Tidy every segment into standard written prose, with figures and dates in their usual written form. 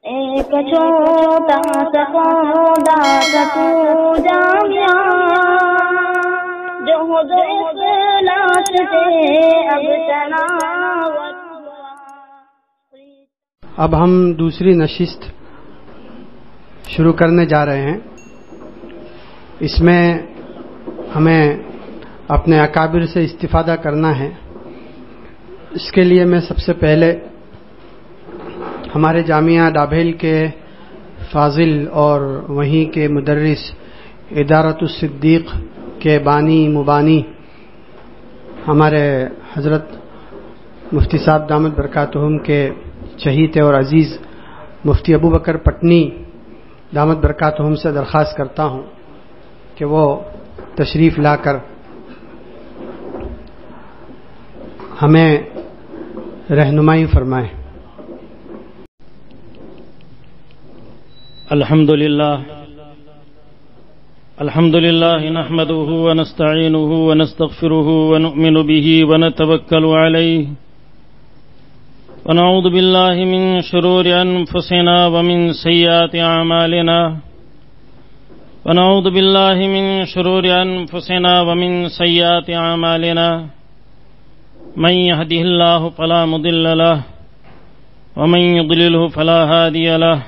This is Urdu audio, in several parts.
ایک چھوٹا سا پودا تھا تو جامعہ، جو اخلاص سے اب تناوت ہوا۔ اب ہم دوسری نشست شروع کرنے جا رہے ہیں۔ اس میں ہمیں اپنے اکابر سے استفادہ کرنا ہے۔ اس کے لیے میں سب سے پہلے ہمارے جامعہ ڈابھیل کے فاضل اور وہیں کے مدرس ادارت الصدیق کے بانی مبانی ہمارے حضرت مفتی صاحب دامت برکاتہم کے چہیتے اور عزیز مفتی ابو بکر پٹنی دامت برکاتہم سے درخواست کرتا ہوں کہ وہ تشریف لا کر ہمیں رہنمائی فرمائیں۔ الحمد لله نحمده ونستعينه ونستغفره ونؤمن به ونتوكل عليه ونعوذ بالله من شرور أنفسنا ومن سيئات أعمالنا ونعوذ بالله من شرور أنفسنا ومن سيئات أعمالنا من يهده الله فلا مضل له ومن يضلله فلا هادي له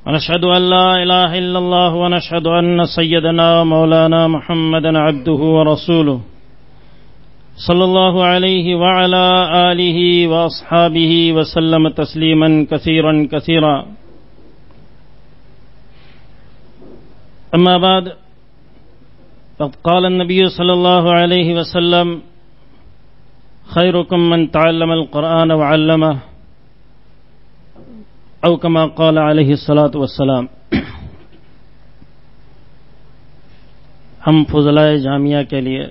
ونشهد أن لا إله إلا الله ونشهد أن سيدنا ومولانا محمدا عبده ورسوله صلى الله عليه وعلى آله وأصحابه وسلم تسليما كثيرا كثيرا. أما بعد، فقد قال النبي صلى الله عليه وسلم: خيركم من تعلم القرآن وعلمه، او کما قال علیہ الصلاۃ والسلام. ہم فضلائے جامعہ کے لیے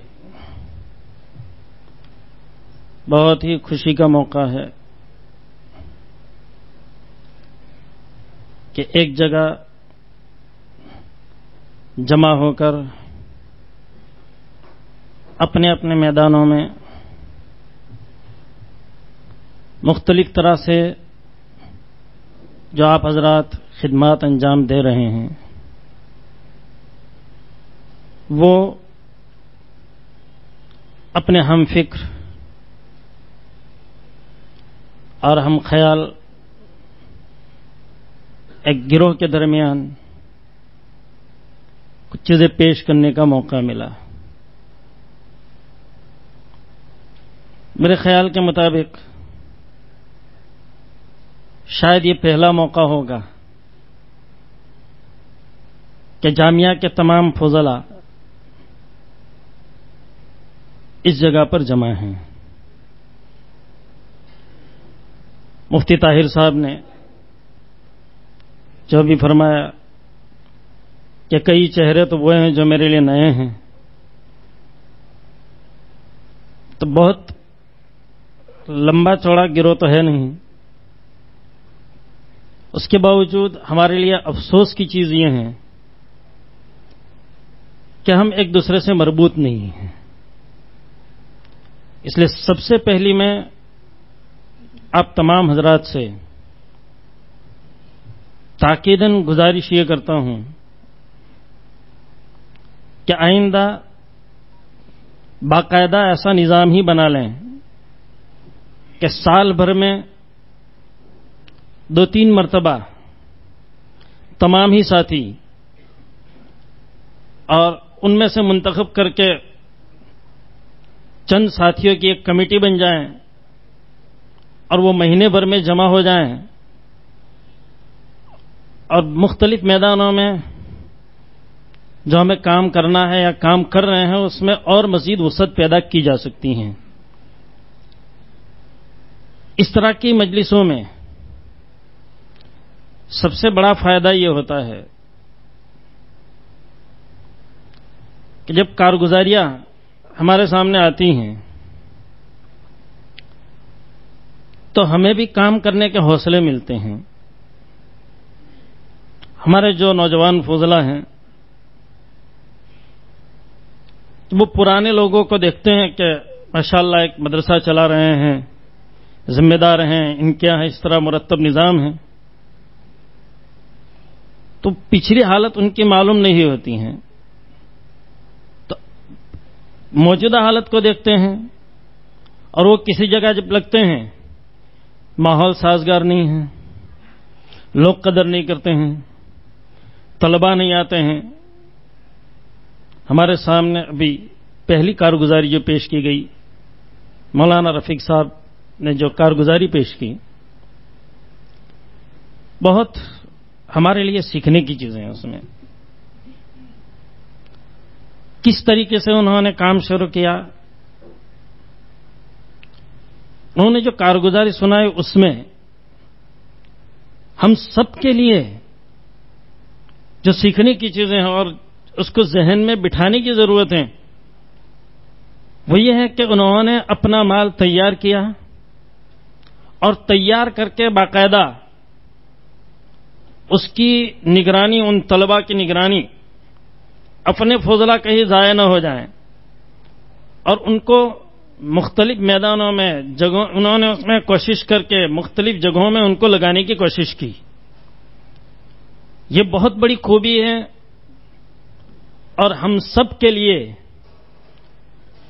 بہت ہی خوشی کا موقع ہے کہ ایک جگہ جمع ہو کر اپنے اپنے میدانوں میں مختلف طرح سے جو آپ حضرات خدمات انجام دے رہے ہیں وہ اپنے ہم فکر اور ہم خیال ایک گروہ کے درمیان کچھ چیزیں پیش کرنے کا موقع ملا۔ میرے خیال کے مطابق شاید یہ پہلا موقع ہوگا کہ جامعہ کے تمام فضلاء اس جگہ پر جمع ہیں۔ مفتی طاہر صاحب نے جو بھی فرمایا کہ کئی چہرے تو وہ ہیں جو میرے لیے نئے ہیں، تو بہت لمبا چوڑا گروہ تو ہے نہیں، اس کے باوجود ہمارے لیے افسوس کی چیز یہ ہے کہ ہم ایک دوسرے سے مربوط نہیں ہیں۔ اس لیے سب سے پہلی میں آپ تمام حضرات سے تاکیداً گزارش یہ کرتا ہوں کہ آئندہ باقاعدہ ایسا نظام ہی بنا لیں کہ سال بھر میں 2-3 مرتبہ تمام ہی ساتھی اور ان میں سے منتخب کر کے چند ساتھیوں کی ایک کمیٹی بن جائیں اور وہ مہینے بھر میں جمع ہو جائیں اور مختلف میدانوں میں جو ہمیں کام کرنا ہے یا کام کر رہے ہیں اس میں اور مزید وسعت پیدا کی جا سکتی ہیں۔ اس طرح کی مجلسوں میں سب سے بڑا فائدہ یہ ہوتا ہے کہ جب کارگزاریاں ہمارے سامنے آتی ہیں تو ہمیں بھی کام کرنے کے حوصلے ملتے ہیں۔ ہمارے جو نوجوان فضلاء ہیں وہ پرانے لوگوں کو دیکھتے ہیں کہ ماشاءاللہ ایک مدرسہ چلا رہے ہیں، ذمہ دار ہیں، ان کے یہاں اس طرح مرتب نظام ہے، تو پچھلی حالت ان کی معلوم نہیں ہوتی ہیں، تو موجودہ حالت کو دیکھتے ہیں، اور وہ کسی جگہ جب لگتے ہیں ماحول سازگار نہیں ہے، لوگ قدر نہیں کرتے ہیں، طلباء نہیں آتے ہیں. ہمارے سامنے ابھی پہلی کارگزاری جو پیش کی گئی، مولانا رفیق صاحب نے جو کارگزاری پیش کی، بہت ہمارے لیے سیکھنے کی چیزیں ہیں. اس میں کس طریقے سے انہوں نے کام شروع کیا، انہوں نے جو کارگزاری سنائی، اس میں ہم سب کے لیے جو سیکھنے کی چیزیں ہیں اور اس کو ذہن میں بٹھانے کی ضرورت ہے، وہ یہ ہے کہ انہوں نے اپنا مال تیار کیا، اور تیار کر کے باقاعدہ اس کی نگرانی، ان طلباء کی نگرانی، اپنے فضلہ کہیں ضائع نہ ہو جائیں، اور ان کو مختلف میدانوں میں جگہوں انہوں نے اس میں کوشش کر کے مختلف جگہوں میں ان کو لگانے کی کوشش کی. یہ بہت بڑی خوبی ہے، اور ہم سب کے لیے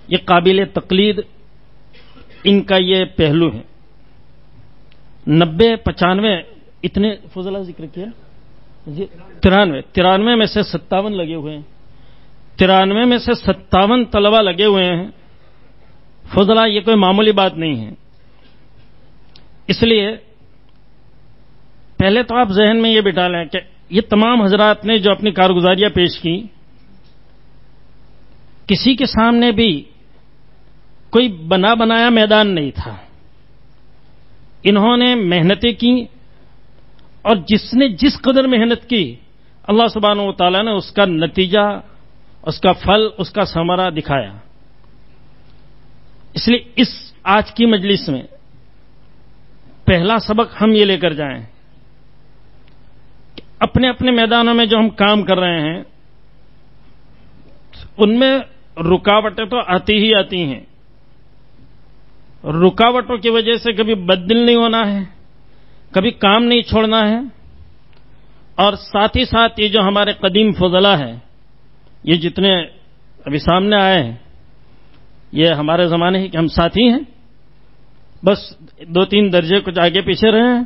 یہ قابل تقلید ان کا یہ پہلو ہے. 90-95 اتنے فضلہ ذکر کیا جی، 93 میں سے 57 لگے ہوئے ہیں. 93 میں سے 57 طلبہ لگے ہوئے ہیں. فضلہ یہ کوئی معمولی بات نہیں ہے. اس لیے پہلے تو آپ ذہن میں یہ بٹھا لیں کہ یہ تمام حضرات نے جو اپنی کارگزاریاں پیش کی، کسی کے سامنے بھی کوئی بنا بنایا میدان نہیں تھا. انہوں نے محنتیں کی، اور جس نے جس قدر محنت کی، اللہ سبحانہ و تعالیٰ نے اس کا نتیجہ، اس کا پھل، اس کا ثمرہ دکھایا. اس لیے اس آج کی مجلس میں پہلا سبق ہم یہ لے کر جائیں کہ اپنے اپنے میدانوں میں جو ہم کام کر رہے ہیں، ان میں رکاوٹیں تو آتی ہی آتی ہیں. رکاوٹوں کی وجہ سے کبھی بددل نہیں ہونا ہے، کبھی کام نہیں چھوڑنا ہے. اور ساتھ ہی ساتھ یہ جو ہمارے قدیم فضلہ ہیں، یہ جتنے ابھی سامنے آئے ہیں، یہ ہمارے زمانے ہی کہ ہم ساتھی ہیں، بس 2-3 درجے کچھ آگے پیچھے رہے ہیں.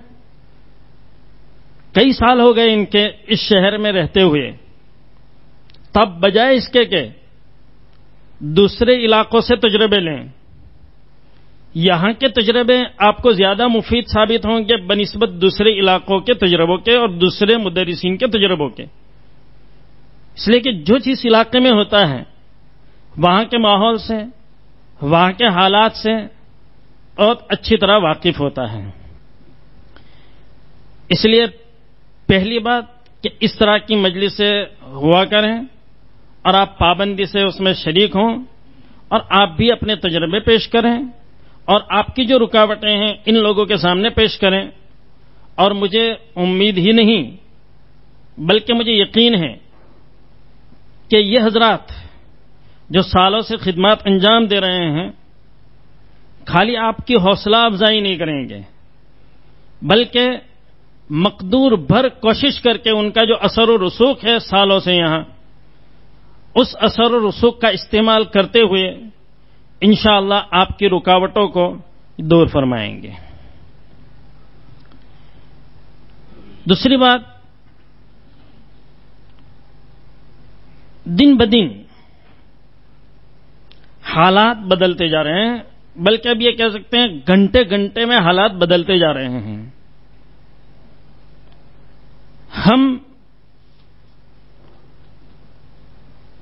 کئی سال ہو گئے ان کے اس شہر میں رہتے ہوئے. تب بجائے اس کے کہ دوسرے علاقوں سے تجربے لیں، یہاں کے تجربے آپ کو زیادہ مفید ثابت ہوں گے بنسبت دوسرے علاقوں کے تجربوں کے اور دوسرے مدرسین کے تجربوں کے. اس لیے کہ جو چیز علاقے میں ہوتا ہے، وہاں کے ماحول سے، وہاں کے حالات سے بہت اچھی طرح واقف ہوتا ہے. اس لیے پہلی بات کہ اس طرح کی مجلس سے ہوا کریں، اور آپ پابندی سے اس میں شریک ہوں، اور آپ بھی اپنے تجربے پیش کریں، اور آپ کی جو رکاوٹیں ہیں ان لوگوں کے سامنے پیش کریں. اور مجھے امید ہی نہیں بلکہ مجھے یقین ہے کہ یہ حضرات جو سالوں سے خدمات انجام دے رہے ہیں، خالی آپ کی حوصلہ افزائی نہیں کریں گے، بلکہ مقدور بھر کوشش کر کے ان کا جو اثر و رسوخ ہے سالوں سے یہاں، اس اثر و رسوخ کا استعمال کرتے ہوئے انشاءاللہ آپ کی رکاوٹوں کو دور فرمائیں گے. دوسری بات، دن بدن حالات بدلتے جا رہے ہیں، بلکہ اب یہ کہہ سکتے ہیں گھنٹے گھنٹے میں حالات بدلتے جا رہے ہیں. ہم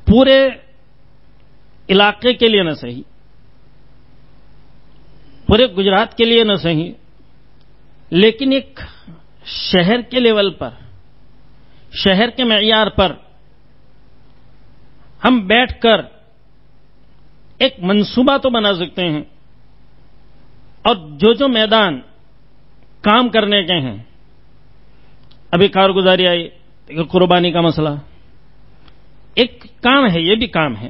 پورے علاقے کے لیے نہ صحیح، پورے گجرات کے لیے نہ صحیح، لیکن ایک شہر کے لیول پر، شہر کے معیار پر ہم بیٹھ کر ایک منصوبہ تو بنا سکتے ہیں، اور جو میدان کام کرنے کے ہیں، ابھی کارگزاری آئی، قربانی کا مسئلہ ایک کام ہے، یہ بھی کام ہے.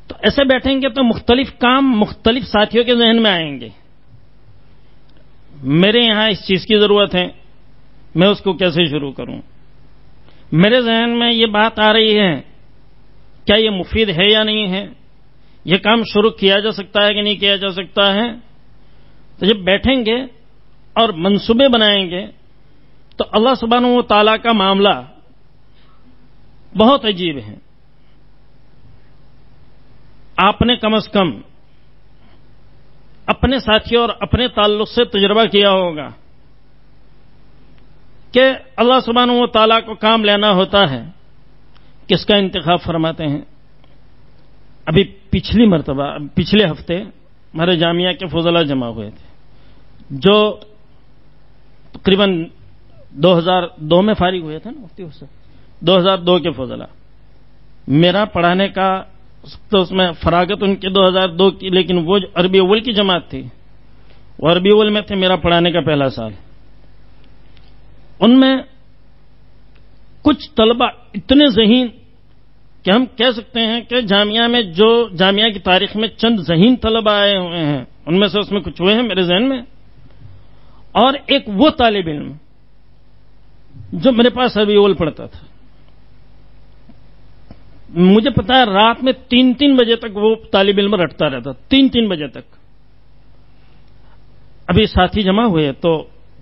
تو ایسے بیٹھیں گے تو مختلف کام مختلف ساتھیوں کے ذہن میں آئیں گے. میرے یہاں اس چیز کی ضرورت ہے، میں اس کو کیسے شروع کروں. میرے ذہن میں یہ بات آ رہی ہے کیا یہ مفید ہے یا نہیں ہے، یہ کام شروع کیا جا سکتا ہے کہ نہیں کیا جا سکتا ہے. تو جب بیٹھیں گے اور منصوبے بنائیں گے تو اللہ سبحانہ و تعالیٰ کا معاملہ بہت عجیب ہے. آپ نے کم از کم اپنے ساتھیوں اور اپنے تعلق سے تجربہ کیا ہوگا کہ اللہ سبحانہ و تعالیٰ کو کام لینا ہوتا ہے، کس کا انتخاب فرماتے ہیں. ابھی پچھلی مرتبہ پچھلے ہفتے ہمارے جامعہ کے فضلاء جمع ہوئے تھے جو تقریباً 2002 میں فارغ ہوئے تھے نا مفتی حسین، 2002 کے فضلاء. میرا پڑھانے کا تو اس میں فراغت ان کی 2002 کی، لیکن وہ جو عربی اول کی جماعت تھی وہ عربی اول میں تھے، میرا پڑھانے کا پہلا سال. ان میں کچھ طلبہ اتنے ذہین کہ ہم کہہ سکتے ہیں کہ جامعہ میں جو جامعہ کی تاریخ میں چند ذہین طلبہ آئے ہوئے ہیں ان میں سے اس میں کچھ ہوئے ہیں میرے ذہن میں. اور ایک وہ طالب علم جو میرے پاس عربی اول پڑھتا تھا، مجھے پتا ہے رات میں 3 بجے تک وہ طالب علم رٹتا رہتا، 3 بجے تک. ابھی ساتھی جمع ہوئے تو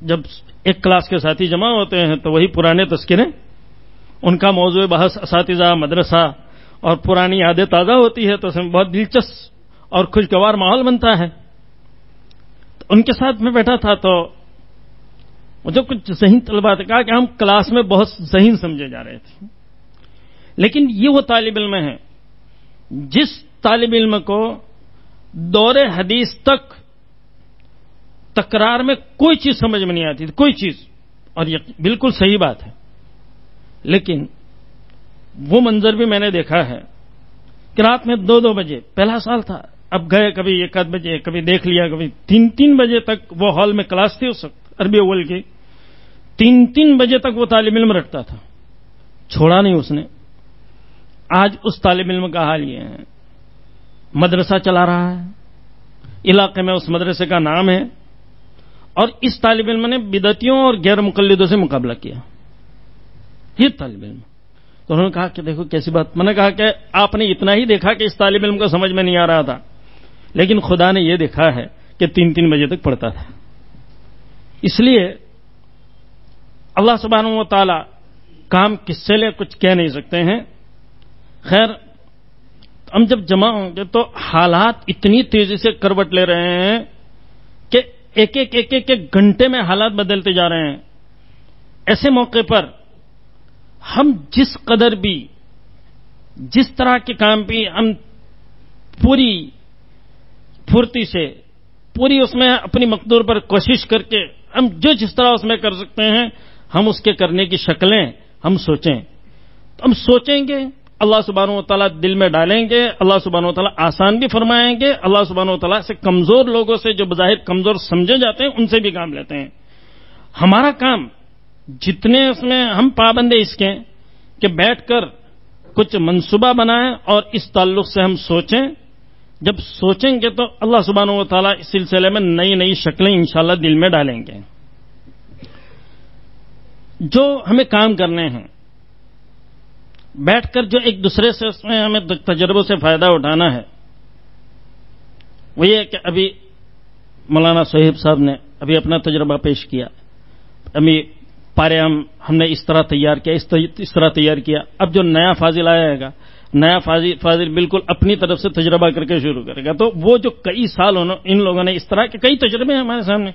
جب ایک کلاس کے ساتھی جمع ہوتے ہیں تو وہی پرانے تذکرے، ان کا موضوع بحث اساتذہ، مدرسہ اور پرانی یادیں تازہ ہوتی ہے تو اس میں بہت دلچسپ اور خوشگوار ماحول بنتا ہے. تو ان کے ساتھ میں بیٹھا تھا تو مجھے کچھ ذہین طلباء نے کہا کہ ہم کلاس میں بہت ذہین سمجھے جا رہے تھے، لیکن یہ وہ طالب علم ہے جس طالب علم کو دور حدیث تک تکرار میں کوئی چیز سمجھ میں نہیں آتی تھی، کوئی چیز. اور یہ بالکل صحیح بات ہے، لیکن وہ منظر بھی میں نے دیکھا ہے کہ رات میں 2 بجے، پہلا سال تھا، اب گئے کبھی 1 بجے، کبھی دیکھ لیا، کبھی 3 بجے تک وہ ہال میں کلاس تھی اس وقت عربی اول کی. 3 بجے تک وہ طالب علم رکھتا تھا، چھوڑا نہیں اس نے. آج اس طالب علم کا حال یہ ہے، مدرسہ چلا رہا ہے، علاقے میں اس مدرسے کا نام ہے، اور اس طالب علم نے بدعتیوں اور غیر مقلدوں سے مقابلہ کیا. یہ طالب علم تو انہوں نے کہا کہ دیکھو کیسی بات. میں نے کہا کہ آپ نے اتنا ہی دیکھا کہ اس طالب علم کو سمجھ میں نہیں آ رہا تھا، لیکن خدا نے یہ دیکھا ہے کہ 3 بجے تک پڑھتا تھا. اس لیے اللہ سبحانہ و تعالی کام کس سے لے کچھ کہہ نہیں سکتے ہیں. خیر، ہم جب جمع ہوں گے تو حالات اتنی تیزی سے کروٹ لے رہے ہیں کہ ایک گھنٹے میں حالات بدلتے جا رہے ہیں. ایسے موقع پر ہم جس قدر بھی جس طرح کے کام بھی ہم پوری پھرتی سے پوری اس میں اپنی مقدور پر کوشش کر کے ہم جو جس طرح اس میں کر سکتے ہیں ہم اس کے کرنے کی شکلیں ہم سوچیں. تو ہم سوچیں گے، اللہ سبحانہ و تعالیٰ دل میں ڈالیں گے، اللہ سبحانہ و تعالیٰ آسان بھی فرمائیں گے. اللہ سبحانہ و تعالیٰ سے کمزور لوگوں سے جو بظاہر کمزور سمجھے جاتے ہیں ان سے بھی کام لیتے ہیں. ہمارا کام جتنے اس میں ہم پابند ہیں اس کے کہ بیٹھ کر کچھ منصوبہ بنائیں اور اس تعلق سے ہم سوچیں. جب سوچیں گے تو اللہ سبحانہ و تعالیٰ اس سلسلے میں نئی شکلیں انشاءاللہ دل میں ڈالیں گے. جو ہمیں کام کرنے ہیں بیٹھ کر جو ایک دوسرے سے اس میں ہمیں تجربوں سے فائدہ اٹھانا ہے وہ یہ کہ ابھی مولانا صہیب صاحب نے ابھی اپنا تجربہ پیش کیا. ابھی پارے ہم نے اس طرح تیار کیا، اس طرح تیار کیا. اب جو نیا فاضل آیا گا، نیا فاضل بالکل اپنی طرف سے تجربہ کر کے شروع کرے گا. تو وہ جو کئی سال ان لوگوں نے اس طرح کے کئی تجربے ہیں ہمارے سامنے،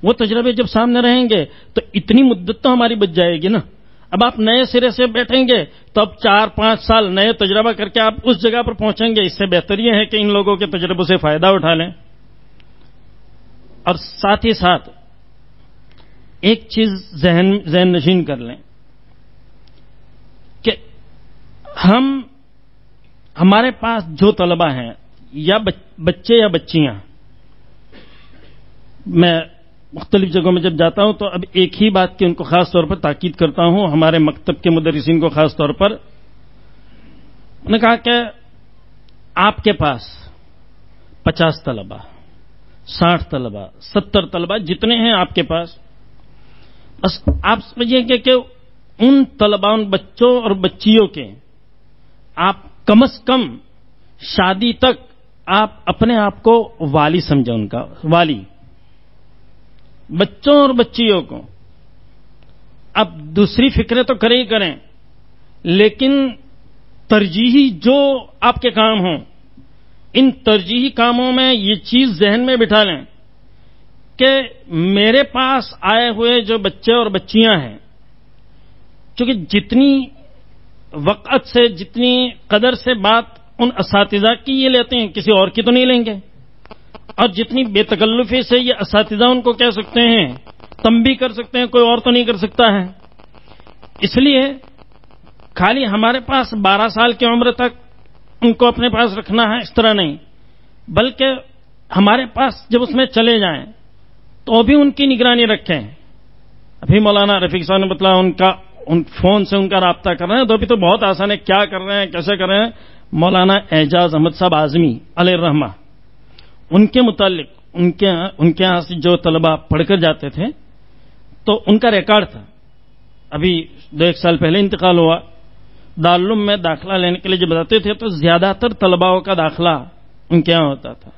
وہ تجربے جب سامنے رہیں گے تو اتنی مدت تو ہماری بچ جائے گی نا. اب آپ نئے سرے سے بیٹھیں گے تو اب 4-5 سال نئے تجربہ کر کے آپ اس جگہ پر پہنچیں گے. اس سے بہتر یہ ہے کہ ان لوگوں کے تجربوں سے فائدہ اٹھا لیں. اور ساتھ ہی ساتھ ایک چیز ذہن نشین کر لیں کہ ہمارے پاس جو طلبہ ہیں یا بچے یا بچیاں، میں مختلف جگہوں میں جب جاتا ہوں تو اب ایک ہی بات کی ان کو خاص طور پر تاکید کرتا ہوں، ہمارے مکتب کے مدرسین کو خاص طور پر. انہوں نے کہا کہ آپ کے پاس 50 طلبہ، 60 طلبہ، 70 طلبہ جتنے ہیں آپ کے پاس، بس آپ سمجھیے کہ ان طلباء ان بچوں اور بچیوں کے آپ کم از کم شادی تک آپ اپنے آپ کو والی سمجھیں، ان کا والی، بچوں اور بچیوں کو. اب دوسری فکریں تو کریں ہی کریں، لیکن ترجیحی جو آپ کے کام ہوں، ان ترجیحی کاموں میں یہ چیز ذہن میں بٹھا لیں کہ میرے پاس آئے ہوئے جو بچے اور بچیاں ہیں، چونکہ جتنی وقت سے جتنی قدر سے بات ان اساتذہ کی یہ لیتے ہیں، کسی اور کی تو نہیں لیں گے، اور جتنی بے تکلفی سے یہ اساتذہ ان کو کہہ سکتے ہیں، تنبیہ کر سکتے ہیں، کوئی اور تو نہیں کر سکتا ہے. اس لیے خالی ہمارے پاس 12 سال کی عمر تک ان کو اپنے پاس رکھنا ہے اس طرح نہیں، بلکہ ہمارے پاس جب اس میں چلے جائیں تو بھی ان کی نگرانی رکھیں. ابھی مولانا رفیق صاحب نے بتایا ان فون سے ان کا رابطہ کر رہے ہیں، تو ابھی تو بہت آسان ہے، کیا کر رہے ہیں کیسے کر رہے ہیں. مولانا اعجاز احمد صاحب اعظمی علیہ الرحمہ، ان کے متعلق ان کے یہاں سے جو طلبہ پڑھ کر جاتے تھے تو ان کا ریکارڈ تھا. ابھی 2-1 سال پہلے انتقال ہوا. دارالعلوم میں داخلہ لینے کے لیے جب بتاتے تھے تو زیادہ تر طلباء کا داخلہ ان کے یہاں ہوتا تھا،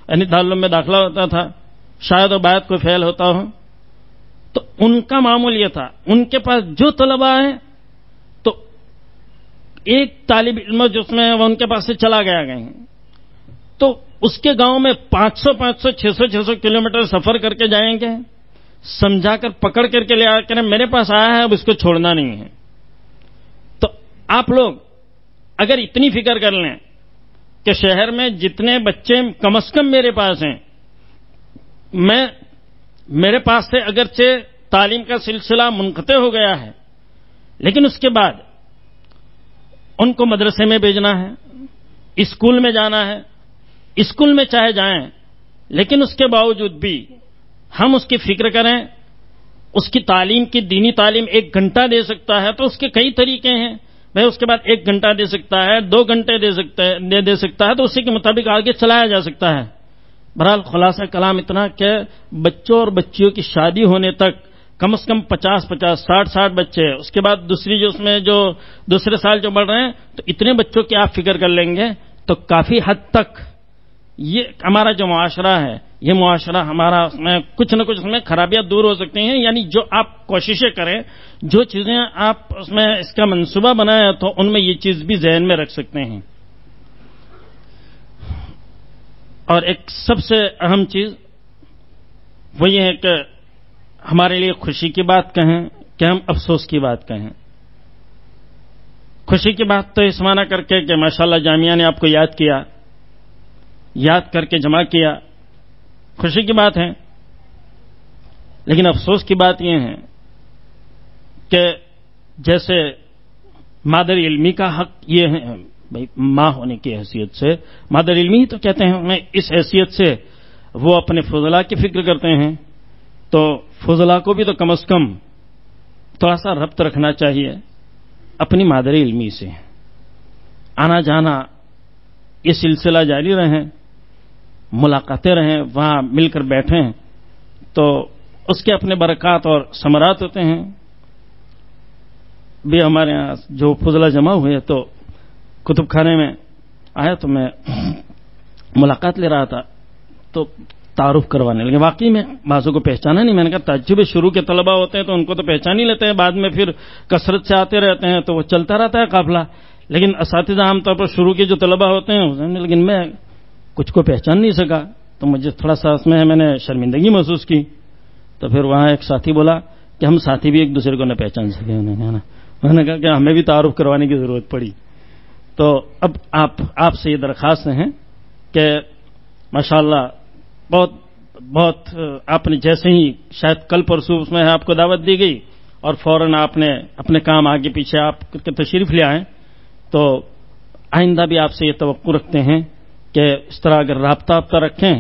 یعنی دارالعلوم میں داخلہ ہوتا تھا، شاید و باید کوئی فیل ہوتا ہو. تو ان کا معمول یہ تھا، ان کے پاس جو طلباء ہیں تو ایک طالب علم جو اس میں وہ ان کے پاس سے چلا گیا گئے ہیں تو اس کے گاؤں میں 500 600 کلومیٹر سفر کر کے جائیں گے، سمجھا کر پکڑ کر کے لے آ کر میرے پاس آیا ہے، اب اس کو چھوڑنا نہیں ہے. تو آپ لوگ اگر اتنی فکر کر لیں کہ شہر میں جتنے بچے کم از کم میرے پاس ہیں، میرے پاس سے اگرچہ تعلیم کا سلسلہ منقطع ہو گیا ہے، لیکن اس کے بعد ان کو مدرسے میں بھیجنا ہے، اسکول میں جانا ہے. اسکول میں چاہے جائیں، لیکن اس کے باوجود بھی ہم اس کی فکر کریں. اس کی تعلیم کی دینی تعلیم 1 گھنٹہ دے سکتا ہے تو اس کے کئی طریقے ہیں. میں اس کے بعد 1 گھنٹہ دے سکتا ہے، 2 گھنٹے دے سکتا ہے، تو اسی کے مطابق آگے چلایا جا سکتا ہے. بہرحال خلاصہ کلام اتنا کہ بچوں اور بچیوں کی شادی ہونے تک کم از کم 50 60 بچے، اس کے بعد دوسری جو اس میں جو دوسرے سال جو بڑھ رہے ہیں، تو اتنے بچوں کی آپ فکر کر لیں گے تو کافی حد تک یہ ہمارا جو معاشرہ ہے، یہ معاشرہ ہمارا اس میں کچھ نہ کچھ اس میں خرابیاں دور ہو سکتی ہیں. یعنی جو آپ کوششیں کریں، جو چیزیں آپ اس میں اس کا منصوبہ بنائیں تو ان میں یہ چیز بھی ذہن میں رکھ سکتے ہیں. اور ایک سب سے اہم چیز وہ یہ ہے کہ ہمارے لیے خوشی کی بات کہیں کہ ہم افسوس کی بات کہیں. خوشی کی بات تو اس معنی کر کے کہ ماشاءاللہ جامعہ نے آپ کو یاد کر کے جمع کیا، خوشی کی بات ہے. لیکن افسوس کی بات یہ ہے کہ جیسے مادر علمی کا حق یہ ہے، بھائی ماں ہونے کی حیثیت سے مادر علمی ہی تو کہتے ہیں ہمیں، اس حیثیت سے وہ اپنے فضلاء کی فکر کرتے ہیں، تو فضلاء کو بھی تو کم از کم تھوڑا سا ربط رکھنا چاہیے اپنی مادر علمی سے. آنا جانا یہ سلسلہ جاری رہیں، ملاقاتیں رہیں، وہاں مل کر بیٹھیں تو اس کے اپنے برکات اور ثمرات ہوتے ہیں. بھی ہمارے یہاں جو فضلہ جمع ہوئے تو کتب خانے میں آیا تو میں ملاقات لے رہا تھا تو تعارف کروانے لگے. واقعی میں بعضوں کو پہچانا نہیں. میں نے کہا تعجب شروع کے طلبہ ہوتے ہیں تو ان کو تو پہچان ہی لیتے ہیں، بعد میں پھر کثرت سے آتے رہتے ہیں تو وہ چلتا رہتا ہے قافلہ. لیکن اساتذہ عام طور پر شروع کے جو طلبہ ہوتے ہیں، لیکن میں کچھ کو پہچان نہیں سکا تو مجھے تھوڑا سا اس میں نے شرمندگی محسوس کی. تو پھر وہاں ایک ساتھی بولا کہ ہم ساتھی بھی ایک دوسرے کو نہ پہچان سکے. میں نے کہا کہ ہمیں بھی تعارف کروانے کی ضرورت پڑی. تو اب آپ سے یہ درخواست ہیں کہ ماشاءاللہ بہت آپ نے جیسے ہی شاید کل پرسوں اس میں آپ کو دعوت دی گئی اور فوراً آپ نے اپنے کام آگے پیچھے آپ کے تشریف لے آئیں، تو آئندہ بھی آپ سے یہ توقع رکھتے ہیں کہ اس طرح اگر رابطہ رکھیں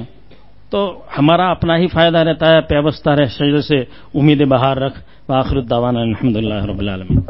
تو ہمارا اپنا ہی فائدہ رہتا ہے، پیوستہ رہ شجر سے امید بہار رکھ. وآخر الدعوانا الحمدللہ رب العالمین.